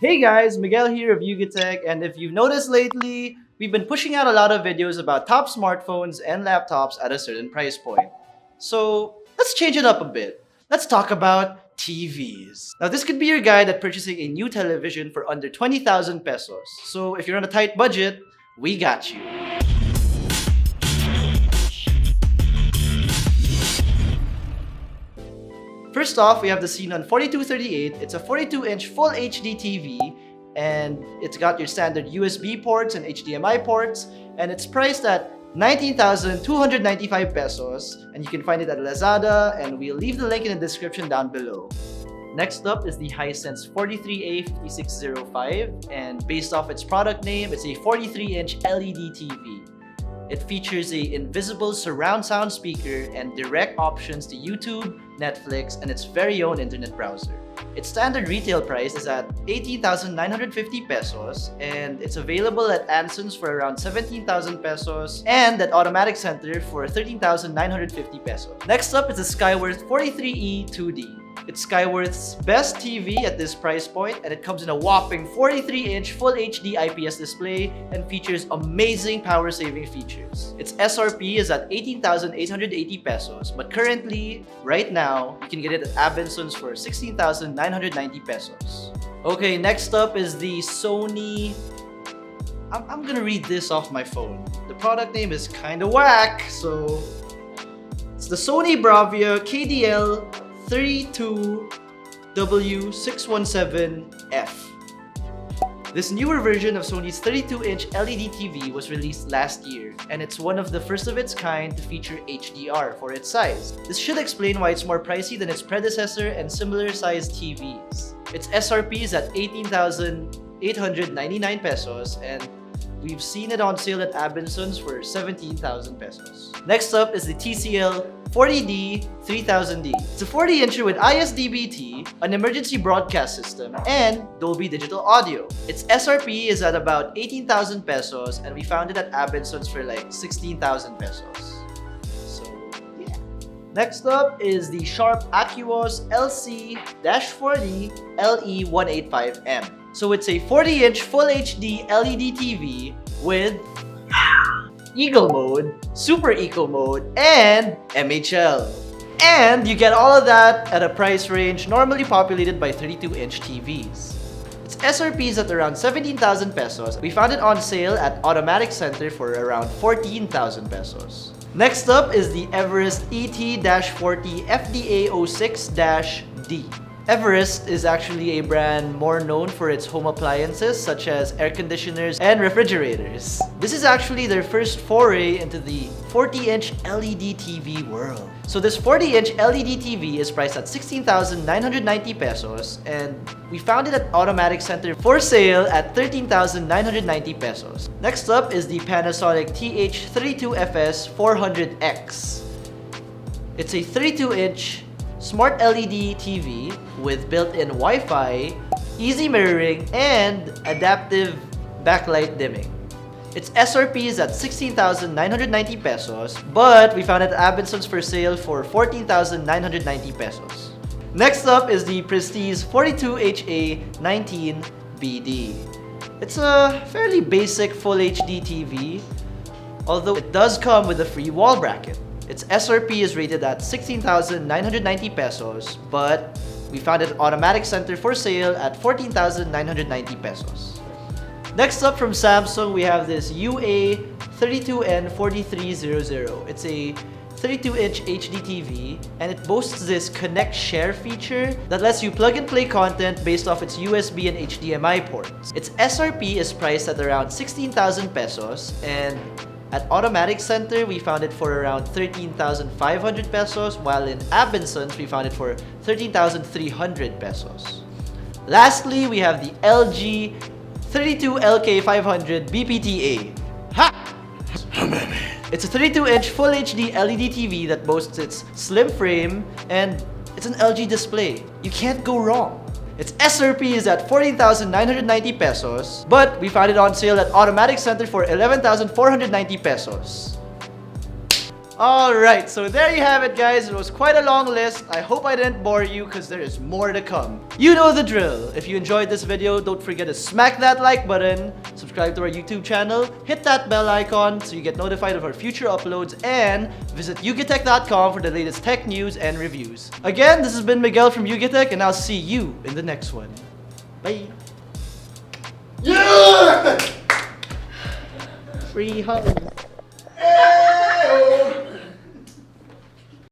Hey guys, Miguel here of Yugatech, and if you've noticed lately, we've been pushing out a lot of videos about top smartphones and laptops at a certain price point. So let's change it up a bit. Let's talk about TVs. Now this could be your guide at purchasing a new television for under 20,000 pesos. So if you're on a tight budget, we got you. First off, we have the Xenon 4238. It's a 42-inch Full HD TV, and it's got your standard USB ports and HDMI ports, and it's priced at 19,295 pesos, and you can find it at Lazada, and we'll leave the link in the description down below. Next up is the Hisense 43A5605, and based off its product name, it's a 43-inch LED TV. It features a invisible surround sound speaker and direct options to YouTube, Netflix, and its very own internet browser. Its standard retail price is at 18,950 pesos, and it's available at Anson's for around 17,000 pesos and at Automatic Center for 13,950 pesos. Next up is the Skyworth 43E-2D. It's Skyworth's best TV at this price point, and it comes in a whopping 43-inch Full HD IPS display and features amazing power-saving features. Its SRP is at 18,880 pesos, but currently, right now, you can get it at Abençons for 16,990 pesos. Okay, next up is the Sony... I'm gonna read this off my phone. The product name is kinda whack, so... It's the Sony BRAVIA KDL 32W617F. This newer version of Sony's 32-inch LED TV was released last year, and it's one of the first of its kind to feature HDR for its size. This should explain why it's more pricey than its predecessor and similar-sized TVs. Its SRP is at 18,899 pesos, and we've seen it on sale at Abençons for 17,000 pesos. Next up is the TCL 40D3000D. It's a 40-incher with ISDBT, an emergency broadcast system, and Dolby Digital Audio. Its SRP is at about 18,000 pesos, and we found it at Abençons for like 16,000 pesos. So, yeah. Next up is the Sharp AQUOS LC-40 LE185M. So it's a 40-inch Full HD LED TV with Eagle Mode, Super Eco Mode, and MHL. And you get all of that at a price range normally populated by 32-inch TVs. Its SRP is at around 17,000 pesos. We found it on sale at Automatic Center for around 14,000 pesos. Next up is the Everest ET-40FDA06-D. Everest is actually a brand more known for its home appliances such as air conditioners and refrigerators. This is actually their first foray into the 40-inch LED TV world. So this 40-inch LED TV is priced at 16,990 pesos, and we found it at Automatic Center for sale at 13,990 pesos. Next up is the Panasonic TH32FS400X. It's a 32-inch Smart LED TV with built-in Wi-Fi, easy mirroring, and adaptive backlight dimming. Its SRP is at 16,990 pesos, but we found it at Abençons for sale for 14,990 pesos. Next up is the Prestiz 42HA19BD. It's a fairly basic Full HD TV, although it does come with a free wall bracket. Its SRP is rated at 16,990 pesos, but we found it at Automatic Center for sale at 14,990 pesos. Next up from Samsung, we have this UA32N4300. It's a 32-inch HD TV, and it boasts this Connect Share feature that lets you plug and play content based off its USB and HDMI ports. Its SRP is priced at around 16,000 pesos, and at Automatic Center, we found it for around 13,500 pesos, while in Abençons, we found it for 13,300 pesos. Lastly, we have the LG 32LK500 BPTA. Ha! It's a 32-inch Full HD LED TV that boasts its slim frame, and it's an LG display. You can't go wrong. Its SRP is at 14,990 pesos, but we found it on sale at Automatic Center for 11,490 pesos. Alright, so there you have it, guys. It was quite a long list. I hope I didn't bore you because there is more to come. You know the drill. If you enjoyed this video, don't forget to smack that like button, subscribe to our YouTube channel, hit that bell icon so you get notified of our future uploads, and visit yugetech.com for the latest tech news and reviews. Again, this has been Miguel from Yugetech, and I'll see you in the next one. Bye! Yeah! Free hugs.